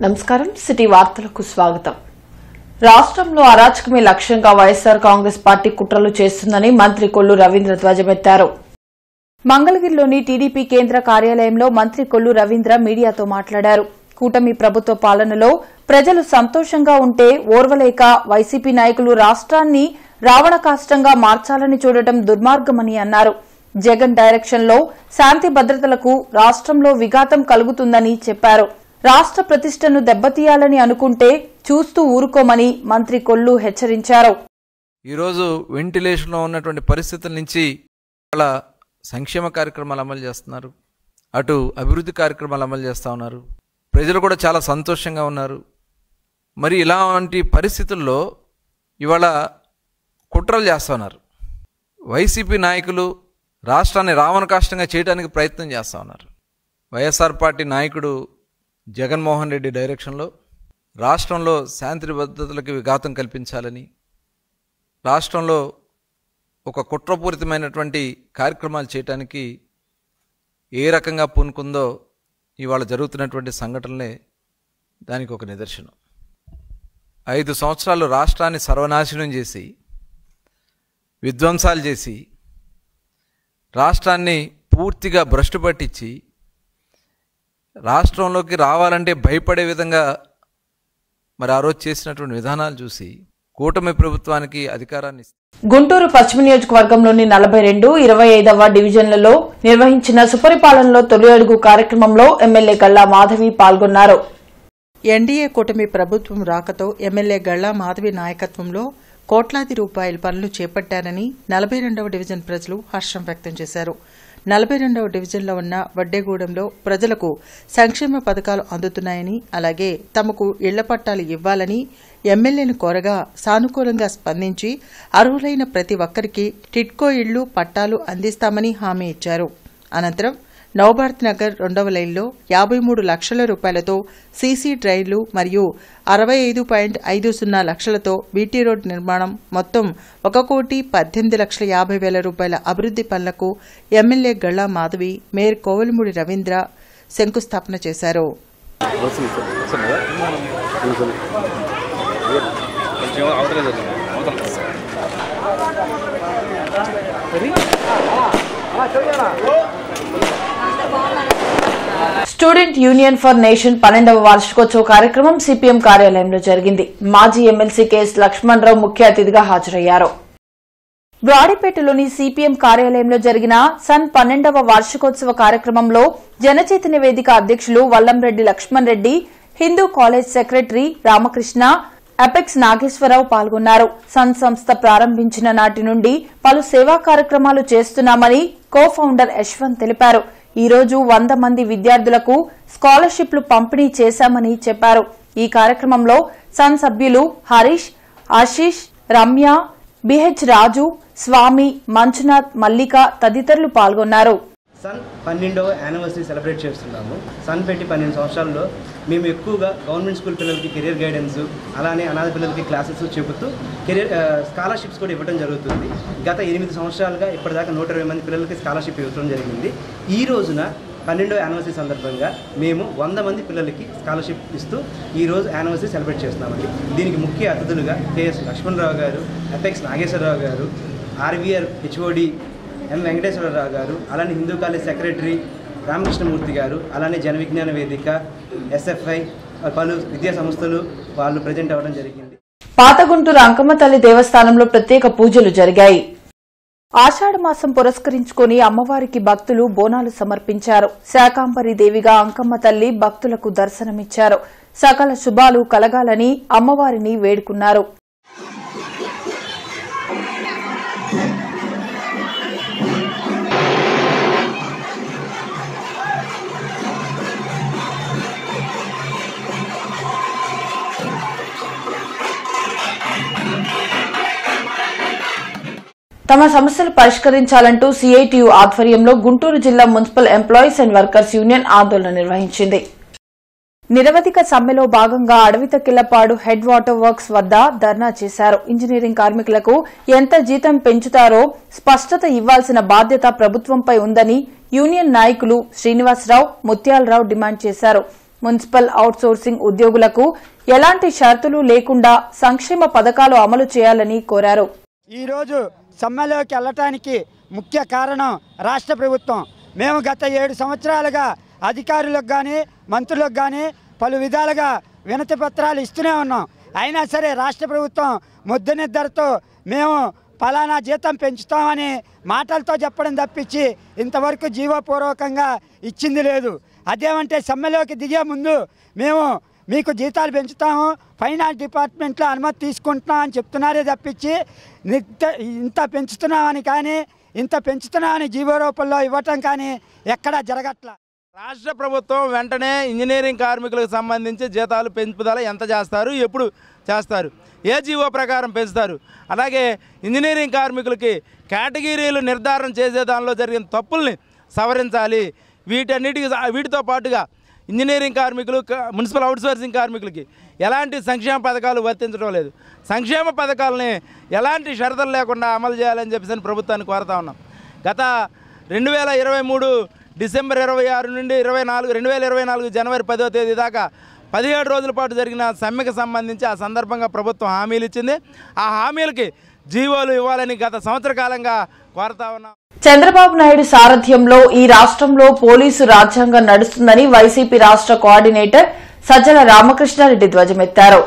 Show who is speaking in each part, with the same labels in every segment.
Speaker 1: నమస్కారం సిటీ వార్తలకు స్వాగతం. రాష్ట్రంలో అరాచకమే లక్ష్యంగా వైఎస్సార్ కాంగ్రెస్ పార్టీ కుట్రలు చేస్తుందని మంత్రి కొల్లు రవీంద్ర ధ్వజమెత్తారు. మంగళగిరిలోని టీడీపీ కేంద్ర కార్యాలయంలో మంత్రి కొల్లు రవీంద్ర మీడియాతో మాట్లాడారు. కూటమి ప్రభుత్వ పాలనలో ప్రజలు సంతోషంగా ఉంటే ఓర్వలేక వైసీపీ నాయకులు రాష్ట్రాన్ని రావణకాష్టంగా మార్చాలని చూడటం దుర్మార్గమని అన్నారు. జగన్ డైరెక్షన్లో శాంతి భద్రతలకు రాష్ట్రంలో విఘాతం కలుగుతుందని చెప్పారు. రాష్ట్ర ప్రతిష్టను దెబ్బతీయాలని అనుకుంటే చూస్తూ ఊరుకోమని మంత్రి కొల్లు హెచ్చరించారు.
Speaker 2: ఈరోజు వెంటిలేషన్లో ఉన్నటువంటి పరిస్థితుల నుంచి వాళ్ళ సంక్షేమ కార్యక్రమాలు అమలు చేస్తున్నారు, అటు అభివృద్ధి కార్యక్రమాలు అమలు చేస్తూ ఉన్నారు. ప్రజలు కూడా చాలా సంతోషంగా ఉన్నారు. మరి ఇలాంటి పరిస్థితుల్లో ఇవాళ కుట్రలు చేస్తున్నారు. వైసీపీ నాయకులు రాష్ట్రాన్ని రావణకాష్టంగా చేయడానికి ప్రయత్నం చేస్తూ ఉన్నారు. వైఎస్ఆర్ పార్టీ నాయకుడు జగన్మోహన్ రెడ్డి డైరెక్షన్లో రాష్ట్రంలో శాంతి భద్రతలకు విఘాతం కల్పించాలని, రాష్ట్రంలో ఒక కుట్రపూరితమైనటువంటి కార్యక్రమాలు చేయడానికి ఏ రకంగా పూనుకుందో ఇవాళ జరుగుతున్నటువంటి సంఘటనలే దానికి ఒక నిదర్శనం. 5 సంవత్సరాలు రాష్ట్రాన్ని సర్వనాశనం చేసి, విధ్వంసాలు చేసి, రాష్ట్రాన్ని పూర్తిగా భ్రష్టు పట్టించి, రాష్ట్రంలోకి రావాలంటే భయపడే విధంగా మరి ఆ రోజు చేసినటువంటి విధానాలు చూసి కూటమి ప్రభుత్వానికి అధికారాన్ని
Speaker 1: గుంటూరు పశ్చిమ నియోజకవర్గంలోని 42, 25వ డివిజన్లలో నిర్వహించిన సుపరిపాలనలో తొలి అడుగు కార్యక్రమంలో ఎమ్మెల్యే గల్లా మాధవి పాల్గొన్నారు.
Speaker 3: ఎన్డీఏ కూటమి ప్రభుత్వం రాకతో ఎమ్మెల్యే గల్లా మాధవి నాయకత్వంలో కోట్లాది రూపాయల పనులు చేపట్టారని 42వ డివిజన్ ప్రజలు హర్షం వ్యక్తం చేశారు. 42వ డివిజన్లో ఉన్న వడ్డేగూడెంలో ప్రజలకు సంక్షేమ పథకాలు అందుతున్నాయని, అలాగే తమకు ఇళ్ల పట్టాలు ఇవ్వాలని ఎమ్మెల్యేను కోరగా సానుకూలంగా స్పందించి అర్హులైన ప్రతి ఒక్కరికి టిడ్కో ఇళ్లు పట్టాలు అందిస్తామని హామీ ఇచ్చారు. అనంతరం నవభారత్ నగర్ 2వ లైన్లో 53 లక్షల రూపాయలతో సీసీ డ్రైన్లు మరియు 65.50 లక్షలతో బీటీ రోడ్ నిర్మాణం మొత్తం 1,18,50,000 రూపాయల అభివృద్ది పనులకు ఎమ్మెల్యే గల్లా మాధవి, మేయర్ కోవెలమూడి రవీంద్ర శంకుస్థాపన చేశారు.
Speaker 1: స్టూడెంట్ యూనియన్ ఫర్ నేషన్ 12వ వార్షికోత్సవ కార్యక్రమం సిపిఎం కార్యాలయంలో జరిగింది. మాజీ ఎమ్మెల్సీ కెఎస్ లక్ష్మణరావు ముఖ్య అతిథిగా హాజరయ్యారు. బ్రాడీపేటలోని సిపిఎం కార్యాలయంలో జరిగిన సన్ 12వ వార్షికోత్సవ కార్యక్రమంలో జనచైతన్య వేదిక అధ్యకులు Vallamreddy Lakshman Reddy, Hindu college secretary Ramakrishna, Apex Nageswararao పాల్గొన్నారు. సన్ సంస్థ ప్రారంభించిన నాటి నుండి పలు సేవా కార్యక్రమాలు చేస్తున్నామని కో ఫౌండర్ యశ్వంత్ తెలిపారు. ఈ రోజు 100 మంది విద్యార్థులకు స్కాలర్షిప్లు పంపిణీ చేశామని చెప్పారు. ఈ కార్యక్రమంలో సన్ సభ్యులు హరీష్, ఆశీష్, రమ్య, బిహెచ్ రాజు, స్వామి, మంజునాథ్, మల్లిక తదితరులు పాల్గొన్నారు.
Speaker 4: సన్ 12వ యానివర్సరీ సెలబ్రేట్ చేస్తున్నాము. సన్ పెట్టి 12 సంవత్సరాల్లో మేము ఎక్కువగా గవర్నమెంట్ స్కూల్ పిల్లలకి కెరీర్ గైడెన్స్, అలానే అనాథ పిల్లలకి క్లాసెస్ చెబుతూ స్కాలర్షిప్స్ కూడా ఇవ్వడం జరుగుతుంది. గత 8 సంవత్సరాలుగా ఇప్పటిదాకా 120 మంది పిల్లలకి స్కాలర్షిప్ ఇవ్వడం జరిగింది. ఈ రోజున 12వ యానివర్సరీ సందర్భంగా మేము 100 మంది పిల్లలకి స్కాలర్షిప్ ఇస్తూ ఈరోజు యానివర్సరీ సెలబ్రేట్ చేస్తున్నామండి. దీనికి ముఖ్య అతిథులుగా కెఎస్ లక్ష్మణరావు గారు, ఎపెక్స్ నాగేశ్వరరావు గారు, ఆర్వీఆర్ హెచ్ఓడి ఎం వెంకటేశ్వరరావు గారు, అలానే హిందూ కాలేజ్ సెక్రటరీ రామకృష్ణమూర్తి గారు, అలానే జన విజ్ఞాన వేదిక, ఎస్ఎఫ్ఐ, పలు విద్యా సంస్థలు వాళ్ళు ప్రజెంట్ అవ్వడం జరిగింది.
Speaker 1: పాత గుంటూరు అంకమ్మ తల్లి దేవస్థానంలో ప్రత్యేక పూజలు జరిగాయి. ఆషాఢ మాసం పురస్కరించుకుని అమ్మవారికి భక్తులు బోనాలు సమర్పించారు. శాకాంబరి దేవిగా అంకమ్మ తల్లి భక్తులకు దర్శనమిచ్చారు. సకల శుభాలు కలగాలని అమ్మవారిని వేడుకున్నారు. తమ సమస్యలు పరిష్కరించాలంటూ సిఐటియు ఆధ్వర్యంలో గుంటూరు జిల్లా municipal employees and workers union ఆందోళన నిర్వహించింది. నిరవధిక సమ్మెలో భాగంగా అడవితకిళ్లపాడు హెడ్ వాటర్ వర్క్స్ వద్ద ధర్నా చేశారు. ఇంజనీరింగ్ కార్మికులకు ఎంత జీతం పెంచుతారో స్పష్టత ఇవ్వాల్సిన బాధ్యత ప్రభుత్వంపై ఉందని యూనియన్ నాయకులు శ్రీనివాసరావు, ముత్యాలరావు డిమాండ్ చేశారు. మున్సిపల్ అవుట్సోర్సింగ్ ఉద్యోగులకు ఎలాంటి షరతులు లేకుండా సంక్షేమ పథకాలు అమలు చేయాలని కోరారు.
Speaker 5: ఈ రోజు సమ్మెలోకి వెళ్ళటానికి ముఖ్య కారణం రాష్ట్ర ప్రభుత్వం. మేము గత 7 సంవత్సరాలుగా అధికారులకు కానీ మంత్రులకు కానీ పలు విధాలుగా వినతి పత్రాలు ఇస్తూనే ఉన్నాం. అయినా సరే రాష్ట్ర ప్రభుత్వం ముద్ద నిద్రతో మేము ఫలానా జీతం పెంచుతామని మాటలతో చెప్పడం తప్పించి ఇంతవరకు జీవోపూర్వకంగా ఇచ్చింది లేదు. అదేమంటే సమ్మెలోకి దిగే ముందు మేము మీకు జీతాలు పెంచుతాము, ఫైనాన్స్ డిపార్ట్మెంట్లో అనుమతి తీసుకుంటున్నాం అని చెప్తున్నారే తప్పించి ఇంత పెంచుతున్నామని కానీ ఇంత పెంచుతున్నామని జీవో రూపంలో ఇవ్వటం కానీ ఎక్కడా జరగట్లా.
Speaker 6: రాష్ట్ర ప్రభుత్వం వెంటనే ఇంజనీరింగ్ కార్మికులకు సంబంధించి జీతాలు పెంపుదల ఎంత చేస్తారు, ఎప్పుడు చేస్తారు, ఏ జీవో ప్రకారం పెంచుతారు, అలాగే ఇంజనీరింగ్ కార్మికులకి కేటగిరీలు నిర్ధారణ చేసే దానిలో జరిగిన తప్పుల్ని సవరించాలి. వీటితో పాటుగా ఇంజనీరింగ్ కార్మికులు, మున్సిపల్ అవుట్సోర్సింగ్ కార్మికులకి ఎలాంటి సంక్షేమ పథకాలు వర్తించడం లేదు. సంక్షేమ పథకాలని ఎలాంటి షరతులు లేకుండా అమలు చేయాలని చెప్పేసి ప్రభుత్వాన్ని కోరుతా ఉన్నాం. గత 2023 డిసెంబర్ 26 నుండి 2024 జనవరి 10వ తేదీ దాకా 17 రోజుల పాటు జరిగిన సమ్మెకు సంబంధించి ఆ సందర్భంగా ప్రభుత్వం హామీలు ఇచ్చింది. ఆ హామీలకి జీవోలు ఇవ్వాలని గత సంవత్సర కాలంగా కోరుతా ఉన్నాం.
Speaker 1: చంద్రబాబు నాయుడు సారథ్యంలో ఈ రాష్ట్రంలో పోలీసు రాజ్యాంగం నడుస్తుందని వైసీపీ రాష్ట్ర కోఆర్డినేటర్ సజ్జల రామకృష్ణారెడ్డి ధ్వజమెత్తారు.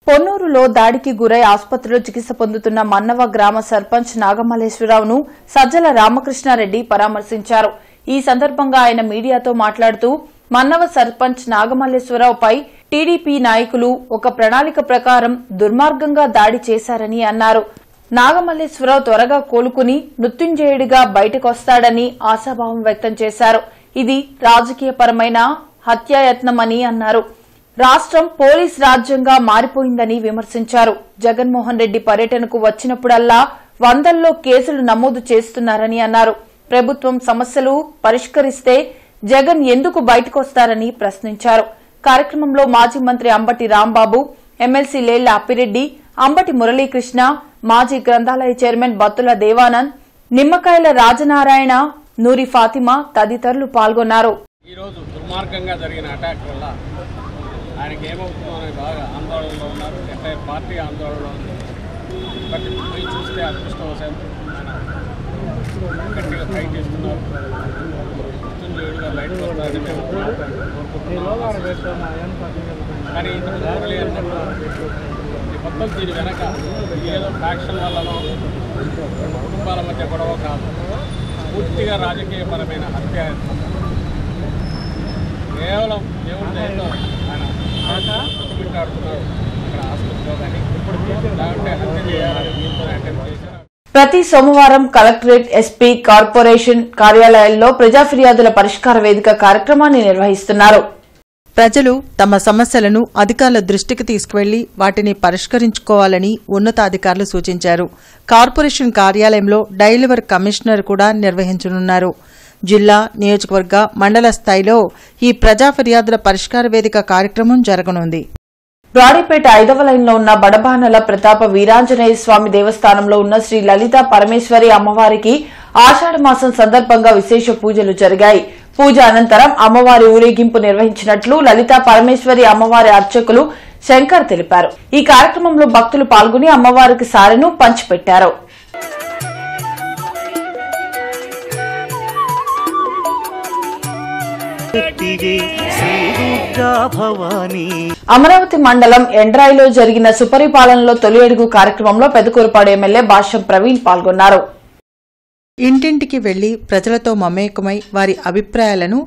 Speaker 1: పొన్నూరులో దాడికి గురై ఆసుపత్రిలో చికిత్స పొందుతున్న మన్నవ గ్రామ సర్పంచ్ నాగమల్లేశ్వరరావును సజ్జల రామకృష్ణారెడ్డి పరామర్శించారు. ఈ సందర్భంగా ఆయన మీడియాతో మాట్లాడుతూ మన్నవ సర్పంచ్ నాగమల్లేశ్వరరావుపై టీడీపీ నాయకులు ఒక ప్రణాళిక ప్రకారం దుర్మార్గంగా దాడి చేశారని అన్నారు. నాగమల్లేశ్వరరావు త్వరగా కోలుకుని మృత్యుంజయుడిగా బయటకొస్తాడని ఆశాభావం వ్యక్తం చేశారు. ఇది రాజకీయపరమైన హత్యాయత్నమని అన్నారు. రాష్ట్రం పోలీస్ రాజ్యంగా మారిపోయిందని విమర్శించారు. జగన్మోహన్ రెడ్డి పర్యటనకు వచ్చినప్పుడల్లా వందల్లో కేసులు నమోదు చేస్తున్నారని అన్నారు. ప్రభుత్వం సమస్యలు పరిష్కరిస్తే జగన్ ఎందుకు బయటకొస్తారని ప్రశ్నించారు. కార్యక్రమంలో మాజీ మంత్రి అంబటి రాంబాబు, ఎమ్మెల్సీ లేళ్ల అప్పిరెడ్డి, అంబటి మురళీకృష్ణ, మాజీ గ్రంథాలయ చైర్మన్ బత్తుల దేవానంద్, నిమ్మకాయల రాజనారాయణ, నూరి ఫాతిమా తదితరులు పాల్గొన్నారు.
Speaker 7: ఈ రోజు దుర్మార్గంగా జరిగిన అటాక్ వల్ల ఆయనకి ఏమవుతుందో అని బాగా ఆందోళనలో ఉన్నారు. ఎంటైర్ పార్టీ ఆందోళనలో ఉంది. బట్ పోయి చూస్తే అదృష్టవశాత్తు ఆయన గట్టిగా ఫైట్ చేస్తున్నారు. మృత్యుంజయుడిగా బయటకు వస్తారని మేము కానీ ఇంతకు మురళి అన్నట్టు మొత్తం దీని వెనక ఏదో ఫ్యాక్షన్ వల్లనో కుటుంబాల మధ్య గొడవ కాదు, పూర్తిగా రాజకీయపరమైన హత్య. కేవలం దేవుడి దయతో ఆయన కొట్టుమిట్టాడుతున్నాడు ఇక్కడ ఆసుపత్రిలో. కానీ లేకుంటే హత్య చేయాలని దీంతో అటెంప్ట్ చేశారు.
Speaker 1: ప్రతి సోమవారం కలెక్టరేట్, ఎస్పీ, కార్పొరేషన్ కార్యాలయాల్లో ప్రజా ఫిర్యాదుల పరిష్కార వేదిక కార్యక్రమాన్ని నిర్వహిస్తున్నారు.
Speaker 3: ప్రజలు తమ సమస్యలను అధికారుల దృష్టికి తీసుకువెళ్లి వాటిని పరిష్కరించుకోవాలని ఉన్నతాధికారులు సూచించారు. కార్పొరేషన్ కార్యాలయంలో డైలివర్ కమిషనర్ కూడా నిర్వహించనున్నారు. జిల్లా, నియోజకవర్గ, మండల స్థాయిలో ఈ ప్రజా ఫిర్యాదుల పరిష్కార వేదిక కార్యక్రమం జరగనుంది.
Speaker 1: బ్రాడీపేట 5వ లైన్లో ఉన్న బడబానల ప్రతాప వీరాంజనేయ స్వామి దేవస్థానంలో ఉన్న శ్రీ లలితా పరమేశ్వరి అమ్మవారికి ఆషాఢ మాసం సందర్భంగా విశేష పూజలు జరిగాయి. పూజ అనంతరం అమ్మవారి ఊరేగింపు నిర్వహించినట్లు లలితా పరమేశ్వరి అమ్మవారి అర్చకులు శంకర్ తెలిపారు. ఈ కార్యక్రమంలో భక్తులు పాల్గొని అమ్మవారికి సారెను పంచిపెట్టారు. అమరావతి మండలం ఎండ్రాయిలో జరిగిన సుపరిపాలనలో తొలి అడుగు కార్యక్రమంలో పెదకూరుపాడు ఎమ్మెల్యే భాష్యం ప్రవీణ్ పాల్గొన్నారు.
Speaker 3: ఇంటింటికి వెళ్లి ప్రజలతో మమేకమై వారి అభిప్రాయాలను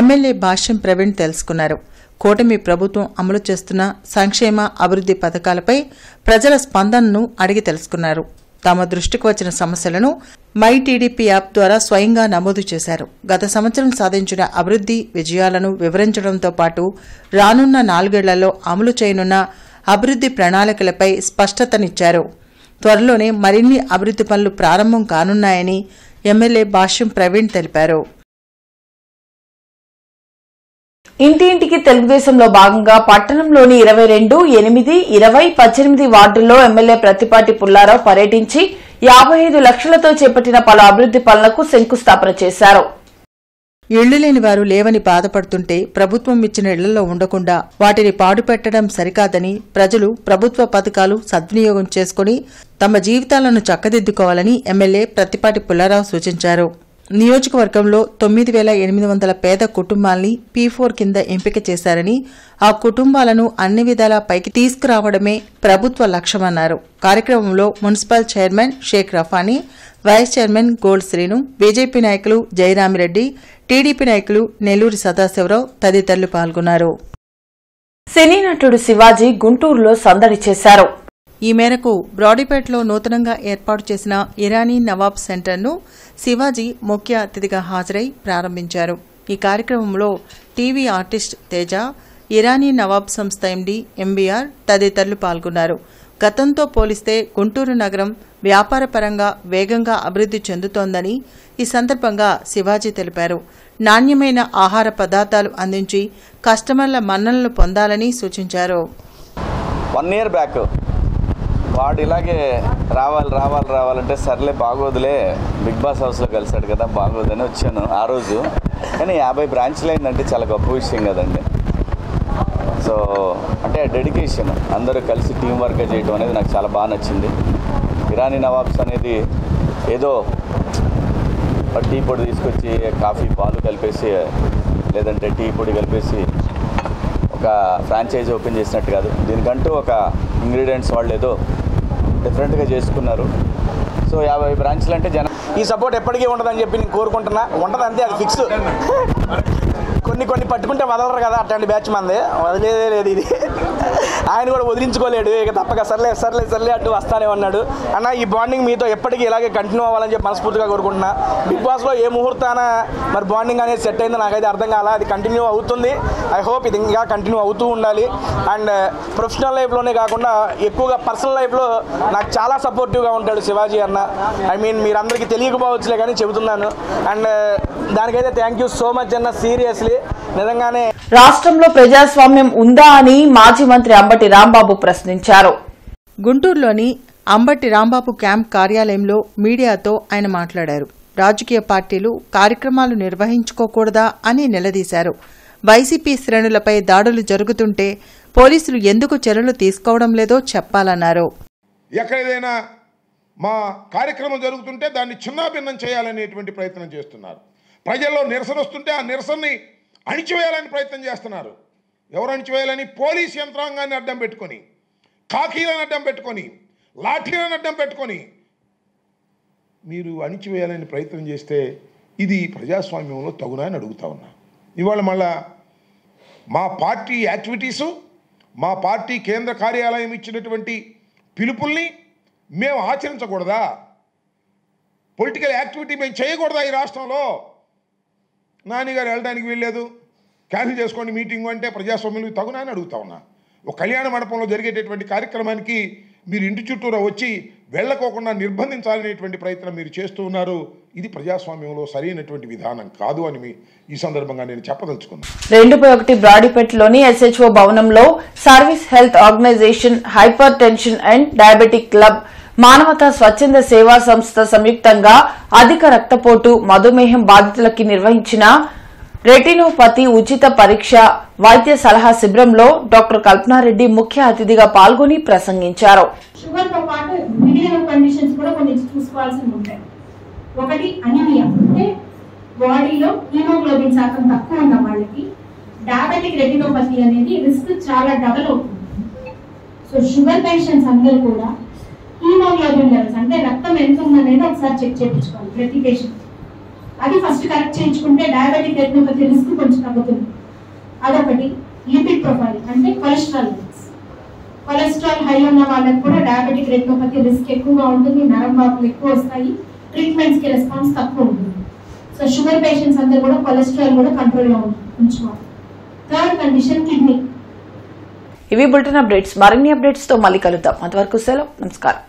Speaker 3: ఎమ్మెల్యే భాష్యం ప్రవీణ్ తెలుసుకున్నారు. కూటమి ప్రభుత్వం అమలు చేస్తున్న సంక్షేమ అభివృద్ది పథకాలపై ప్రజల స్పందనను అడిగి తెలుసుకున్నారు. తమ దృష్టికి వచ్చిన సమస్యలను మై టీడీపీ యాప్ ద్వారా స్వయంగా నమోదు చేశారు. గత సంవత్సరం సాధించిన అభివృద్ది విజయాలను వివరించడంతో పాటు రానున్న 4 ఏళ్లలో అమలు చేయనున్న అభివృద్ది ప్రణాళికలపై స్పష్టతనిచ్చారు. త్వరలోనే మరిన్ని అభివృద్ది పనులు ప్రారంభం కానున్నాయని ఎమ్మెల్యే భాష్యం ప్రవీణ్ తెలిపారు.
Speaker 1: ఇంటింటికి తెలుగుదేశంలో భాగంగా పట్టణంలోని 22, 8, 20, 18 వార్డుల్లో ఎమ్మెల్యే ప్రత్తిపాటి పుల్లారావు పర్యటించి 55 లక్షలతో చేపట్టిన పలు అభివృద్ది పనులకు శంకుస్థాపన చేశారు.
Speaker 3: ఇళ్లు లేని వారు లేవని బాధపడుతుంటే ప్రభుత్వం ఇచ్చిన ఇళ్లలో ఉండకుండా వాటిని పాడుపెట్టడం సరికాదని ప్రజలు ప్రభుత్వ పథకాలు సద్వినియోగం చేసుకుని తమ జీవితాలను చక్కదిద్దుకోవాలని ఎమ్మెల్యే ప్రత్తిపాటి పుల్లారావు సూచించారు. నియోజకవర్గంలో 9,800 పేద కుటుంబాల్ని P4 కింద ఎంపిక చేశారని ఆ కుటుంబాలను అన్ని విధాలా పైకి తీసుకురావడమే ప్రభుత్వ లక్ష్యమన్నారు. కార్యక్రమంలో municipal chairman Shaik Rafani, vice chairman Gold Srinu, BJP నాయకులు జయరామిరెడ్డి, టీడీపీ నాయకులు నెల్లూరి సదాశివరావు తదితరులు పాల్గొన్నారు.
Speaker 1: సినీ నటుడు శివాజీ గుంటూరులో సందడి చేశారు.
Speaker 3: ఈ మేరకు బ్రాడీపేటలో నూతనంగా ఏర్పాటు చేసిన ఇరానీ నవాబ్ సెంటర్ను శివాజీ ముఖ్య అతిథిగా హాజరై ప్రారంభించారు. ఈ కార్యక్రమంలో టీవీ ఆర్టిస్ట్ తేజ, ఇరానీ నవాబ్ సంస్థ ఎండీ ఎంబీఆర్ తదితరులు పాల్గొన్నారు. గతంతో పోలిస్తే గుంటూరు నగరం వ్యాపారపరంగా వేగంగా అభివృద్ది చెందుతోందని ఈ సందర్భంగా శివాజీ తెలిపారు. నాణ్యమైన ఆహార పదార్థాలు అందించి కస్టమర్ల మన్ననలు పొందాలని సూచించారు.
Speaker 8: 1 year బ్యాక్ వాడు ఇలాగే రావాలంటే సర్లే బాగోదులే, బిగ్ బాస్ హౌస్లో కలిసాడు కదా బాగోదని వచ్చాను ఆ రోజు. కానీ 50 బ్రాంచ్లు అయిందంటే చాలా గొప్ప విషయం కదండి. సో అంటే డెడికేషన్, అందరూ కలిసి టీం వర్క్గా చేయడం అనేది నాకు చాలా బాగా నచ్చింది. ఇరానీ నవాబ్స్ అనేది ఏదో టీ పొడి తీసుకొచ్చి కాఫీ పాలు కలిపేసి లేదంటే టీ పొడి కలిపేసి ఒక ఫ్రాంచైజీ ఓపెన్ చేసినట్టు కాదు. దీనికంటూ ఒక ఇంగ్రీడియంట్స్ వాళ్ళు ఏదో డిఫరెంట్గా చేసుకున్నారు. సో 50 బ్రాంచ్లు అంటే
Speaker 9: ఈ సపోర్ట్ ఎప్పటికీ ఉండదని చెప్పి నేను కోరుకుంటున్నా. ఉంటుంది అంతే, అది ఫిక్స్. కొన్ని పట్టుకుంటే వదలరు కదా, అట్లాంటి బ్యాచ్ మంది వదిలేదే లేదు. ఇది ఆయన కూడా వదిలించుకోలేడు, ఇక తప్పక సర్లే అంటూ వస్తానే ఉన్నాడు. అన్న ఈ బాండింగ్ మీతో ఎప్పటికీ ఇలాగే కంటిన్యూ అవ్వాలని చెప్పి మనస్ఫూర్తిగా కోరుకుంటున్నా. బిగ్ బాస్లో ఏ ముహూర్తాన మరి బాండింగ్ అనేది సెట్ అయిందో నాకైతే అర్థం కాల. అది కంటిన్యూ అవుతుంది. ఐ హోప్ ఇది ఇంకా కంటిన్యూ అవుతూ ఉండాలి. అండ్ ప్రొఫెషనల్ లైఫ్లోనే కాకుండా ఎక్కువగా పర్సనల్ లైఫ్లో నాకు చాలా సపోర్టివ్గా ఉంటాడు శివాజీ అన్న. ఐ మీన్ మీరందరికీ తెలియకపోవచ్చులే కానీ చెబుతున్నాను. అండ్ దానికైతే థ్యాంక్ యూ సో మచ్ అన్న. సీరియస్లీ నిజంగానే
Speaker 1: రాష్ట్రంలో ప్రజాస్వామ్యం ఉందా అని మాజీ మంత్రి అంబటి రాంబాబు ప్రశ్నించారు.
Speaker 3: గుంటూరులోని అంబటి రాంబాబు క్యాంప్ కార్యాలయంలో మీడియాతో ఆయన మాట్లాడారు. రాజకీయ పార్టీలు కార్యక్రమాలు నిర్వహించుకోకూడదా అని నిలదీశారు. వైసీపీ శ్రేణులపై దాడులు జరుగుతుంటే పోలీసులు ఎందుకు చర్యలు తీసుకోవడం లేదో చెప్పాలన్నారు.
Speaker 10: ఎక్కడైనా మా కార్యక్రమం జరుగుతుంటే దాన్ని చిన్నాభిన్నం చేయాలనేటువంటి ప్రయత్నం చేస్తున్నారు. ప్రజల్లో నిరసన వస్తుంటే ఆ నిరసనని అణిచివేయాలని ప్రయత్నం చేస్తున్నారు. ఎవరు అణిచివేయాలని? పోలీస్ యంత్రాంగాన్ని అడ్డం పెట్టుకొని, కాకీలను అడ్డం పెట్టుకొని, లాఠీలను అడ్డం పెట్టుకొని మీరు అణిచివేయాలని ప్రయత్నం చేస్తే ఇది ప్రజాస్వామ్యంలో తగునా అని అడుగుతా ఉన్నా. ఇవాళ మళ్ళా మా పార్టీ యాక్టివిటీసు, మా పార్టీ కేంద్ర కార్యాలయం ఇచ్చినటువంటి పిలుపుల్ని మేము ఆచరించకూడదా? పొలిటికల్ యాక్టివిటీ మేము చేయకూడదా? ఈ రాష్ట్రంలో నాన్నగారు వెళ్ళడానికి వీల్లేదు, క్యాన్సిల్ చేసుకోండి మీటింగ్ అంటే ప్రజాస్వామ్యం తగునా అని అడుగుతా ఉన్నా. ఒక కళ్యాణ మండపంలో జరిగేటటువంటి కార్యక్రమానికి మీరు ఇంటి చుట్టూరా వచ్చి వెళ్ళకోకుండా నిర్బంధించాలనేటువంటి ప్రయత్నం మీరు చేస్తూ ఉన్నారు. ఇది ప్రజాస్వామ్యంలో సరైనటువంటి విధానం కాదు అని ఈ సందర్భంగా నేను చెప్పదలుచుకున్నాను.
Speaker 1: 2/1 బ్రాడీపేటలోని SHO భవనంలో service health organisation, hypertension and diabetic club, మానవతా స్వచ్ఛంద సేవా సంస్థ సంయుక్తంగా అధిక రక్తపోటు, మధుమేహం బాధితులకి నిర్వహించిన రెటినోపతి ఉచిత పరీక్ష వైద్య సలహా శిబిరంలో డాక్టర్ కల్పనారెడ్డి ముఖ్య అతిథిగా పాల్గొని ప్రసంగించారు.
Speaker 11: షుగర్ తో పాటు మిగిలిన కండిషన్స్ కూడా కొన్ని చూసుకోవాల్సి ఉంటాయి. ఒకటి అనీమియా, అంటే బాడీలో హీమోగ్లోబిన్ శాతం తక్కువ ఉన్న వాళ్ళకి డయాబెటిక్ రెటినోపతి అనేది రిస్క్ చాలా డబల్ అవుతుంది. సో షుగర్ పేషెంట్స్ అందరూ కూడా హీమోగ్లోబిన్ లెవెల్స్ అంటే రక్తం ఎంత ఉందనేది ఒకసారి చెక్ చేయించుకోవాలి ప్రతి పేషెంట్. అది ఫస్ట్ కరెక్ట్ చేయించుకుంటే డయాబెటిక్ రెటినోపతి రిస్క్ కొంచెం తగ్గుతుంది. అదొకటి. లిపిడ్ ప్రొఫైల్ అంటే కొలెస్ట్రాల్ లెవెల్స్. కొలెస్ట్రాల్ హై ఉన్న వాళ్ళకి కూడా డయాబెటిక్ రెటినోపతి రిస్క్ ఎక్కువగా ఉంటుంది, నరం వాపులు ఎక్కువ వస్తాయి, ట్రీట్మెంట్స్ కి రెస్పాన్స్ తక్కువ ఉంటుంది. సో షుగర్ పేషెంట్స్ అందరూ కూడా కొలెస్ట్రాల్ కూడా కంట్రోల్లో ఉంచుకోవాలి. Third condition kidney.
Speaker 1: ఇవి బులెటిన్ అప్డేట్స్. మరిన్ని అప్డేట్స్ తో మళ్ళీ కలుద్దాం. అంతవరకు సెలవు. నమస్కారం.